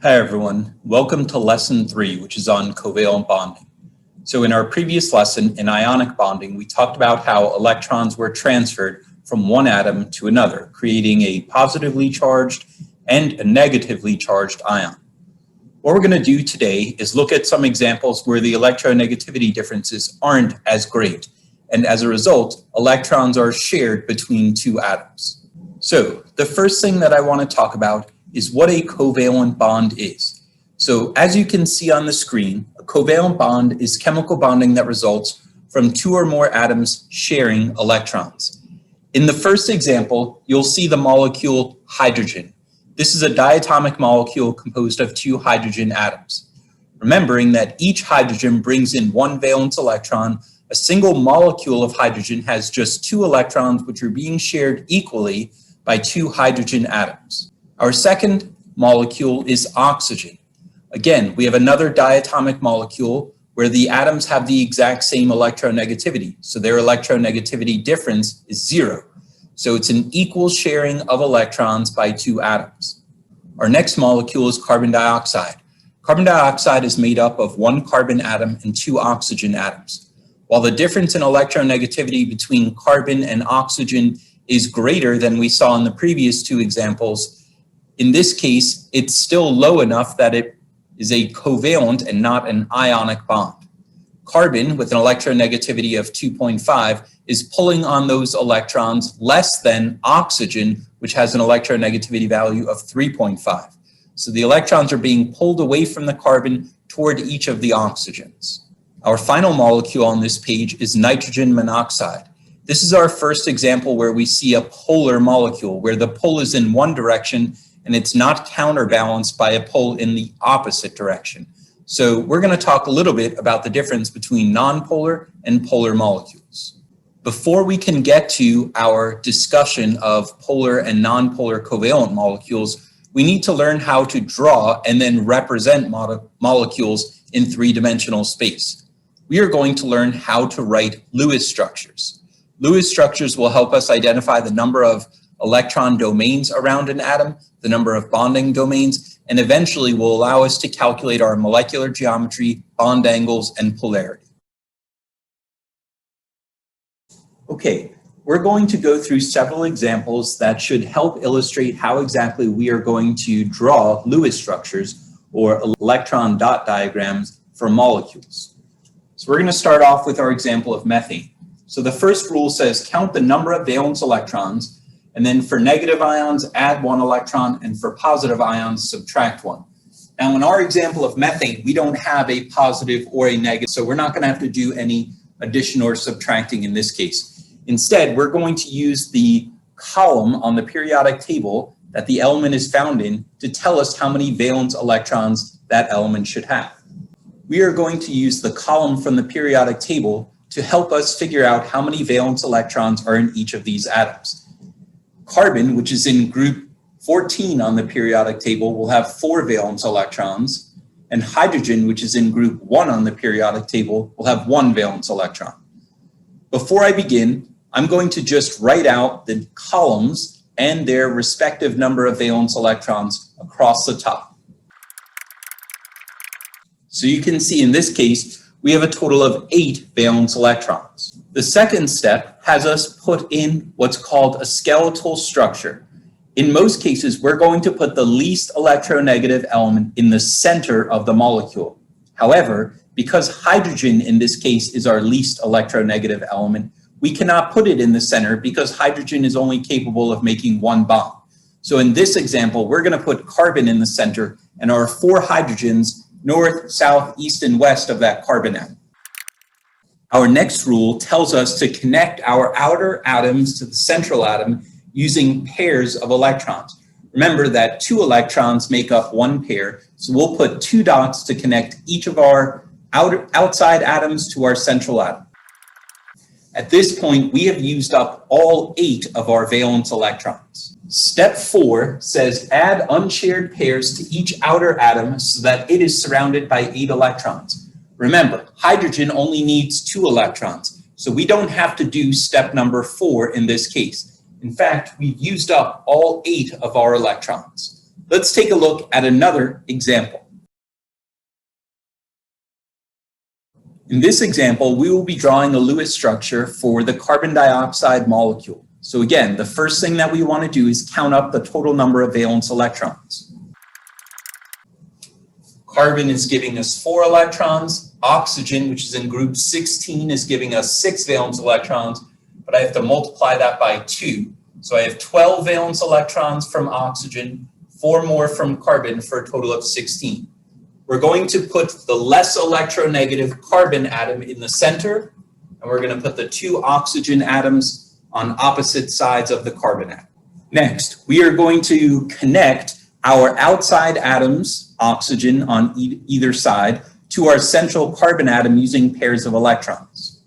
Hi everyone, welcome to lesson 3, which is on covalent bonding. So in our previous lesson in ionic bonding, we talked about how electrons were transferred from one atom to another, creating a positively charged and a negatively charged ion. What we're going to do today is look at some examples where the electronegativity differences aren't as great, and as a result, electrons are shared between two atoms. So the first thing that I want to talk about is what a covalent bond is. So as you can see on the screen, a covalent bond is chemical bonding that results from two or more atoms sharing electrons. In the first example, you'll see the molecule hydrogen. This is a diatomic molecule composed of two hydrogen atoms. Remembering that each hydrogen brings in one valence electron, a single molecule of hydrogen has just two electrons which are being shared equally by two hydrogen atoms. Our second molecule is oxygen. Again, we have another diatomic molecule where the atoms have the exact same electronegativity, so their electronegativity difference is 0. So it's an equal sharing of electrons by two atoms. Our next molecule is carbon dioxide. Carbon dioxide is made up of one carbon atom and two oxygen atoms. While the difference in electronegativity between carbon and oxygen is greater than we saw in the previous two examples, in this case, it's still low enough that it is a covalent and not an ionic bond. Carbon, with an electronegativity of 2.5, is pulling on those electrons less than oxygen, which has an electronegativity value of 3.5. So the electrons are being pulled away from the carbon toward each of the oxygens. Our final molecule on this page is nitrogen monoxide. This is our first example where we see a polar molecule, where the pull is in one direction and it's not counterbalanced by a pull in the opposite direction. So we're going to talk a little bit about the difference between nonpolar and polar molecules. Before we can get to our discussion of polar and nonpolar covalent molecules, we need to learn how to draw and then represent molecules in three-dimensional space. We are going to learn how to write Lewis structures. Lewis structures will help us identify the number of electron domains around an atom, the number of bonding domains, and eventually will allow us to calculate our molecular geometry, bond angles, and polarity. Okay, we're going to go through several examples that should help illustrate how exactly we are going to draw Lewis structures or electron dot diagrams for molecules. So we're going to start off with our example of methane. So the first rule says count the number of valence electrons, and then for negative ions, add 1 electron, and for positive ions, subtract 1. Now in our example of methane, we don't have a positive or a negative, so we're not going to have to do any addition or subtracting in this case. Instead, we're going to use the column on the periodic table that the element is found in to tell us how many valence electrons that element should have. We are going to use the column from the periodic table to help us figure out how many valence electrons are in each of these atoms. Carbon, which is in group 14 on the periodic table, will have 4 valence electrons, and hydrogen, which is in group 1 on the periodic table, will have 1 valence electron. Before I begin, I'm going to just write out the columns and their respective number of valence electrons across the top. So you can see in this case, we have a total of 8 valence electrons. The second step has us put in what's called a skeletal structure. In most cases, we're going to put the least electronegative element in the center of the molecule. However, because hydrogen in this case is our least electronegative element, we cannot put it in the center because hydrogen is only capable of making one bond. So in this example, we're going to put carbon in the center and our 4 hydrogens north, south, east, and west of that carbon atom. Our next rule tells us to connect our outer atoms to the central atom using pairs of electrons. Remember that 2 electrons make up 1 pair, so we'll put 2 dots to connect each of our outside atoms to our central atom. At this point, we have used up all 8 of our valence electrons. Step 4 says add unshared pairs to each outer atom so that it is surrounded by 8 electrons. Remember, hydrogen only needs 2 electrons, so we don't have to do step number 4 in this case. In fact, we've used up all 8 of our electrons. Let's take a look at another example. In this example, we will be drawing a Lewis structure for the carbon dioxide molecule. So again, the first thing that we want to do is count up the total number of valence electrons. Carbon is giving us 4 electrons. Oxygen, which is in group 16, is giving us 6 valence electrons, but I have to multiply that by 2. So I have 12 valence electrons from oxygen, 4 more from carbon for a total of 16. We're going to put the less electronegative carbon atom in the center, and we're going to put the 2 oxygen atoms on opposite sides of the carbon atom. Next, we are going to connect our outside atoms, oxygen on either side, to our central carbon atom using pairs of electrons.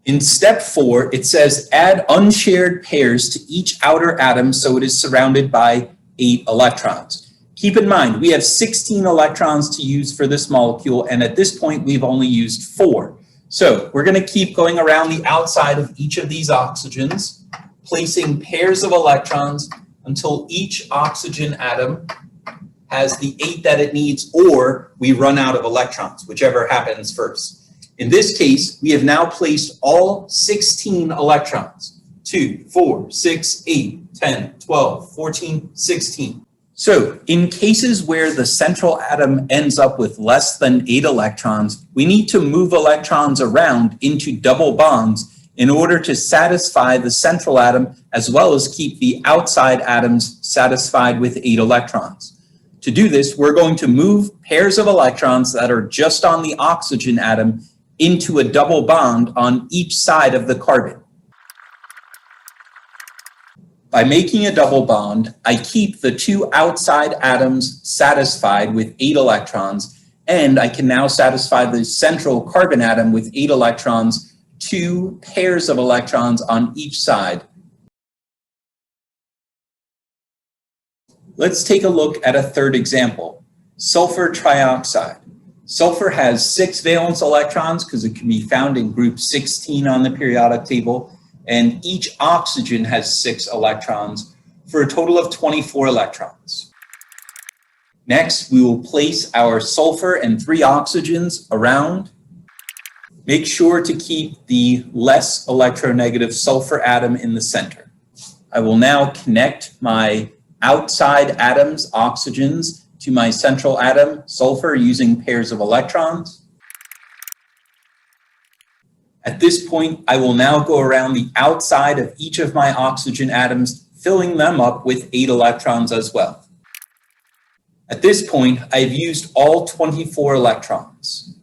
In step 4, it says add unshared pairs to each outer atom so it is surrounded by 8 electrons. Keep in mind, we have 16 electrons to use for this molecule, and at this point, we've only used 4. So we're going to keep going around the outside of each of these oxygens, placing pairs of electrons until each oxygen atom has the 8 that it needs, or we run out of electrons, whichever happens first. In this case, we have now placed all 16 electrons. 2, 4, 6, 8, 10, 12, 14, 16. So in cases where the central atom ends up with less than 8 electrons, we need to move electrons around into double bonds in order to satisfy the central atom as well as keep the outside atoms satisfied with 8 electrons. To do this, we're going to move pairs of electrons that are just on the oxygen atom into a double bond on each side of the carbon. By making a double bond, I keep the 2 outside atoms satisfied with 8 electrons, and I can now satisfy the central carbon atom with 8 electrons, 2 pairs of electrons on each side. Let's take a look at a third example, sulfur trioxide. Sulfur has 6 valence electrons because it can be found in group 16 on the periodic table, and each oxygen has 6 electrons for a total of 24 electrons. Next, we will place our sulfur and 3 oxygens around. Make sure to keep the less electronegative sulfur atom in the center. I will now connect my outside atoms, oxygens, to my central atom, sulfur, using pairs of electrons. At this point, I will now go around the outside of each of my oxygen atoms, filling them up with 8 electrons as well. At this point, I've used all 24 electrons.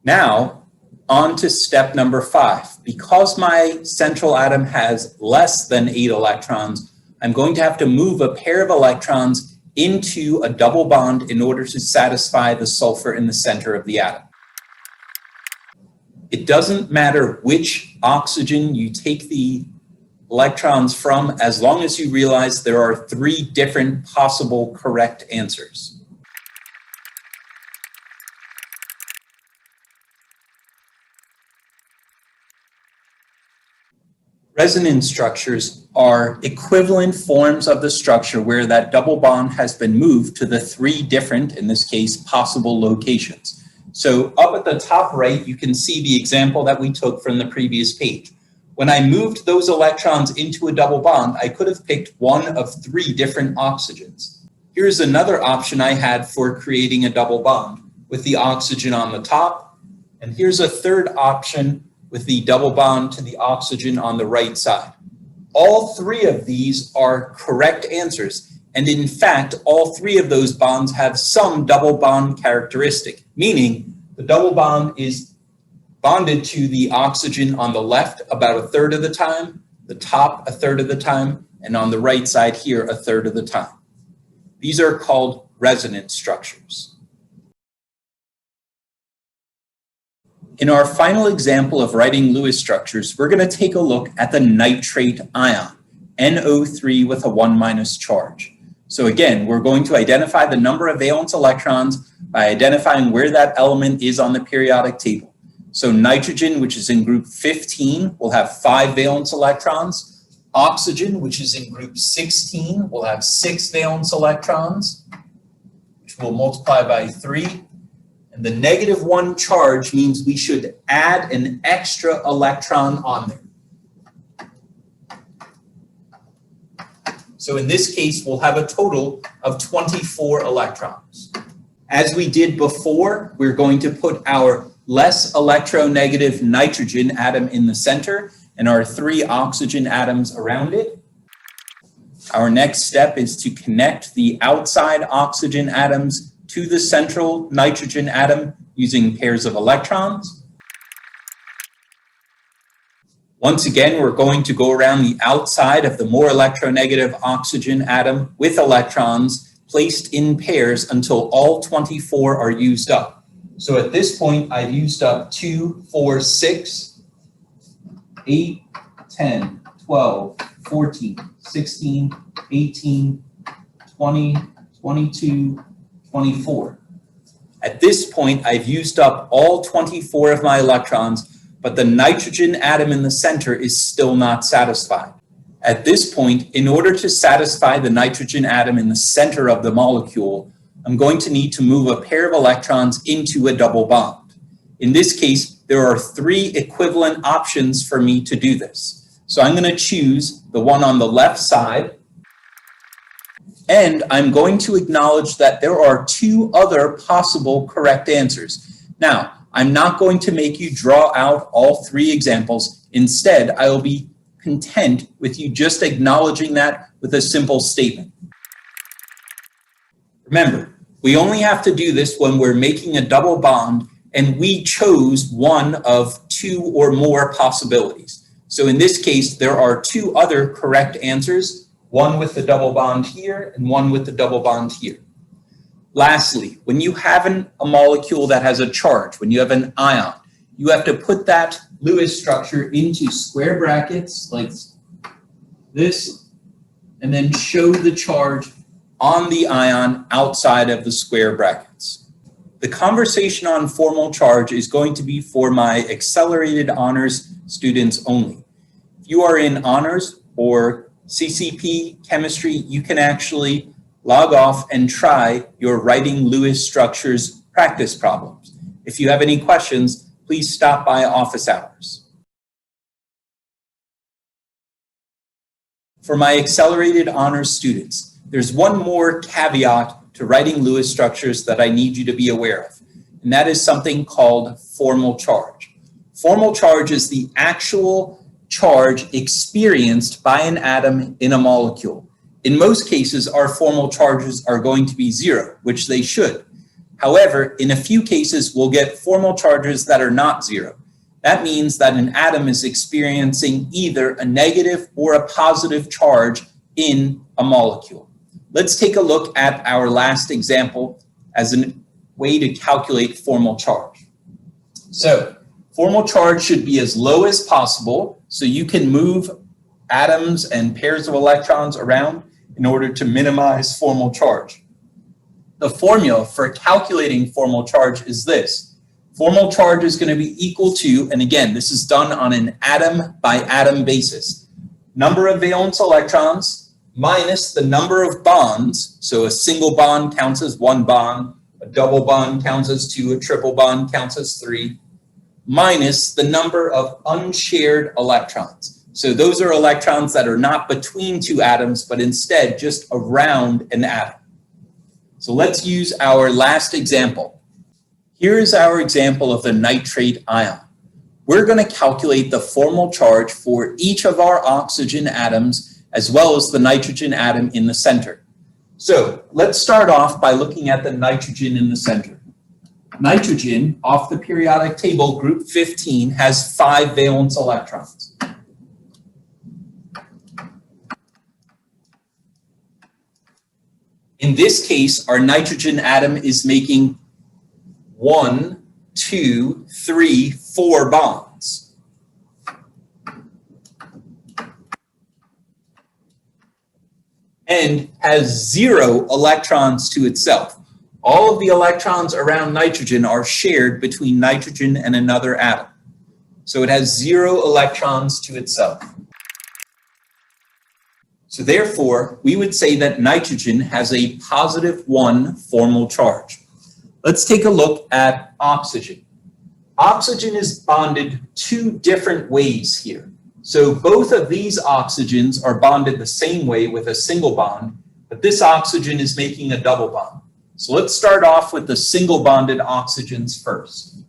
Now, on to step number 5. Because my central atom has less than 8 electrons, I'm going to have to move a pair of electrons into a double bond in order to satisfy the sulfur in the center of the atom. It doesn't matter which oxygen you take the electrons from, as long as you realize there are 3 different possible correct answers. Resonance structures are equivalent forms of the structure where that double bond has been moved to the 3 different, in this case, possible locations. So up at the top right, you can see the example that we took from the previous page. When I moved those electrons into a double bond, I could have picked one of 3 different oxygens. Here's another option I had for creating a double bond with the oxygen on the top. And here's a third option with the double bond to the oxygen on the right side. All 3 of these are correct answers. And in fact, all 3 of those bonds have some double bond characteristic, meaning the double bond is bonded to the oxygen on the left about 1/3 of the time, the top 1/3 of the time, and on the right side here 1/3 of the time. These are called resonance structures. In our final example of writing Lewis structures, we're going to take a look at the nitrate ion, NO3 with a 1- charge. So again, we're going to identify the number of valence electrons by identifying where that element is on the periodic table. So nitrogen, which is in group 15, will have 5 valence electrons. Oxygen, which is in group 16, will have 6 valence electrons, which will multiply by 3. And the -1 charge means we should add an extra electron on there. So in this case, we'll have a total of 24 electrons. As we did before, we're going to put our less electronegative nitrogen atom in the center and our 3 oxygen atoms around it. Our next step is to connect the outside oxygen atoms to the central nitrogen atom using pairs of electrons. Once again, we're going to go around the outside of the more electronegative oxygen atom with electrons placed in pairs until all 24 are used up. So at this point, I've used up 2, 4, 6, 8, 10, 12, 14, 16, 18, 20, 22, 24. At this point, I've used up all 24 of my electrons, but the nitrogen atom in the center is still not satisfied. At this point, in order to satisfy the nitrogen atom in the center of the molecule, I'm going to need to move a pair of electrons into a double bond. In this case, there are 3 equivalent options for me to do this. So I'm going to choose the one on the left side, and I'm going to acknowledge that there are 2 other possible correct answers. Now, I'm not going to make you draw out all 3 examples. Instead, I will be content with you just acknowledging that with a simple statement. Remember, we only have to do this when we're making a double bond and we chose one of 2 or more possibilities. So in this case, there are 2 other correct answers, one with the double bond here and one with the double bond here. Lastly, when you have a molecule that has a charge, when you have an ion, you have to put that Lewis structure into square brackets like this, and then show the charge on the ion outside of the square brackets. The conversation on formal charge is going to be for my accelerated honors students only. If you are in honors or CCP chemistry, you can actually log off and try your writing Lewis structures practice problems. If you have any questions, please stop by office hours. For my accelerated honors students, there's one more caveat to writing Lewis structures that I need you to be aware of, and that is something called formal charge. Formal charge is the actual charge experienced by an atom in a molecule. In most cases, our formal charges are going to be 0, which they should. However, in a few cases, we'll get formal charges that are not 0. That means that an atom is experiencing either a negative or a positive charge in a molecule. Let's take a look at our last example as a way to calculate formal charge. So, formal charge should be as low as possible, so you can move atoms and pairs of electrons around in order to minimize formal charge. The formula for calculating formal charge is this. Formal charge is going to be equal to, and again, this is done on an atom by atom basis, number of valence electrons minus the number of bonds. So a single bond counts as 1 bond, a double bond counts as 2, a triple bond counts as 3, minus the number of unshared electrons. So those are electrons that are not between 2 atoms, but instead just around an atom. So let's use our last example. Here is our example of the nitrate ion. We're going to calculate the formal charge for each of our oxygen atoms as well as the nitrogen atom in the center. So let's start off by looking at the nitrogen in the center. Nitrogen, off the periodic table, group 15, has 5 valence electrons. In this case, our nitrogen atom is making 1, 2, 3, 4 bonds. And has 0 electrons to itself. All of the electrons around nitrogen are shared between nitrogen and another atom. So it has 0 electrons to itself. So therefore, we would say that nitrogen has a +1 formal charge. Let's take a look at oxygen. Oxygen is bonded two different ways here. So both of these oxygens are bonded the same way with a single bond, but this oxygen is making a double bond. So let's start off with the single bonded oxygens first.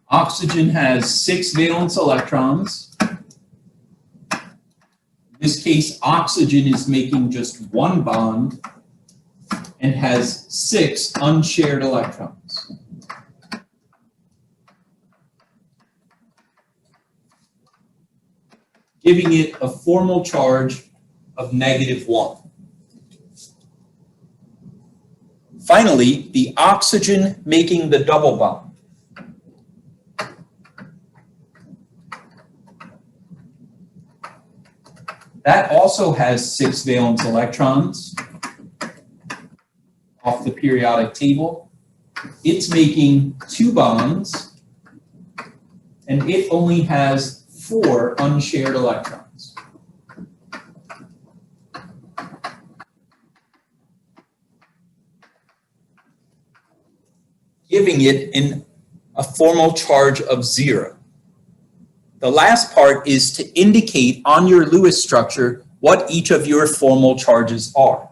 Oxygen has 6 valence electrons. In this case, oxygen is making just one bond and has 6 unshared electrons. Giving it a formal charge of -1. Finally, the oxygen making the double bond. That also has 6 valence electrons off the periodic table. It's making 2 bonds, and it only has 4 unshared electrons. Giving it a formal charge of 0. The last part is to indicate on your Lewis structure what each of your formal charges are.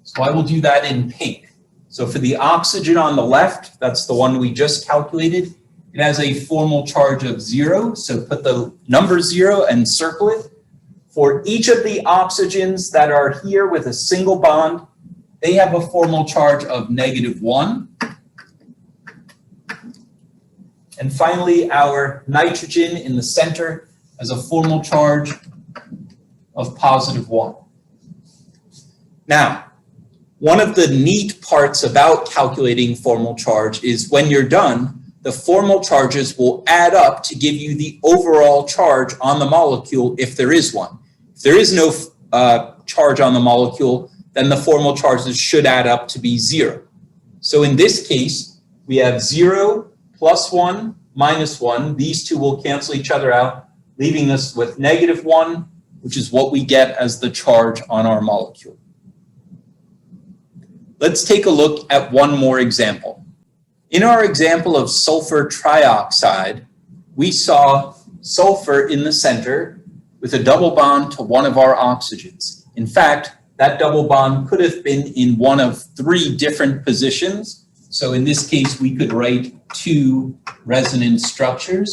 So I will do that in pink. So for the oxygen on the left, that's the one we just calculated, it has a formal charge of 0, so put the number 0 and circle it. For each of the oxygens that are here with a single bond, they have a formal charge of -1. And finally, our nitrogen in the center has a formal charge of +1. Now, one of the neat parts about calculating formal charge is when you're done, the formal charges will add up to give you the overall charge on the molecule if there is one. If there is no charge on the molecule, then the formal charges should add up to be 0. So in this case, we have 0 +1 -1. These two will cancel each other out, leaving us with -1, which is what we get as the charge on our molecule. Let's take a look at one more example. In our example of sulfur trioxide, we saw sulfur in the center with a double bond to one of our oxygens. In fact, that double bond could have been in one of 3 different positions. So in this case, we could write 2 resonance structures.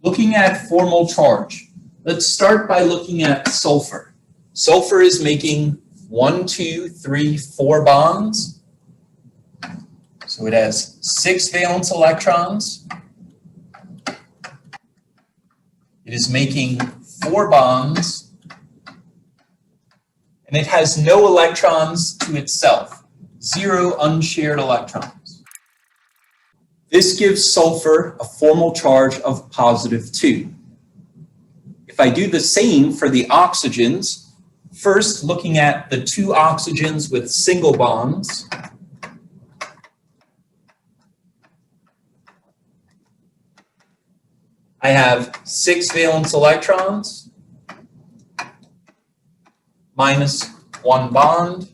Looking at formal charge, let's start by looking at sulfur. Sulfur is making 1, 2, 3, 4 bonds. So it has 6 valence electrons. It is making 4 bonds. And it has no electrons to itself, 0 unshared electrons. This gives sulfur a formal charge of +2. If I do the same for the oxygens, first looking at the 2 oxygens with single bonds, I have 6 valence electrons, -1 bond,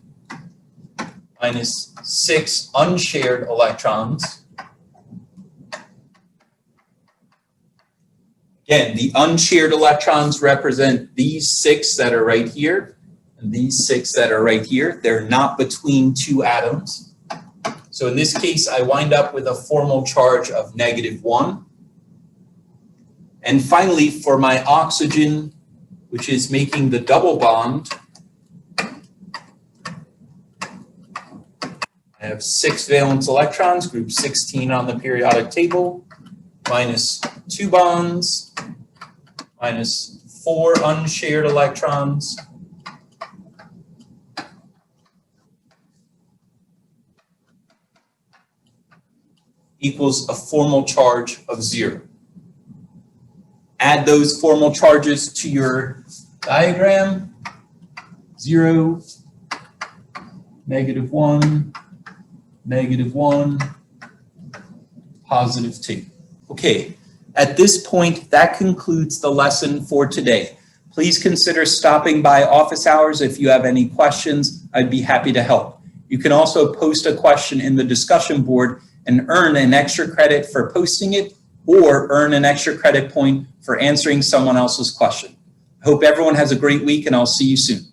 -6 unshared electrons. Again, the unshared electrons represent these 6 that are right here, and these 6 that are right here. They're not between 2 atoms. So in this case, I wind up with a formal charge of -1. And finally, for my oxygen, which is making the double bond, I have 6 valence electrons, group 16 on the periodic table, -2 bonds, -4 unshared electrons, equals a formal charge of 0. Add those formal charges to your diagram. 0, -1, -1, +2. Okay, At this point, that concludes the lesson for today. Please consider stopping by office hours if you have any questions. I'd be happy to help. You can also post a question in the discussion board and earn an extra credit for posting it, or earn an extra credit point for answering someone else's question. I hope everyone has a great week, and I'll see you soon.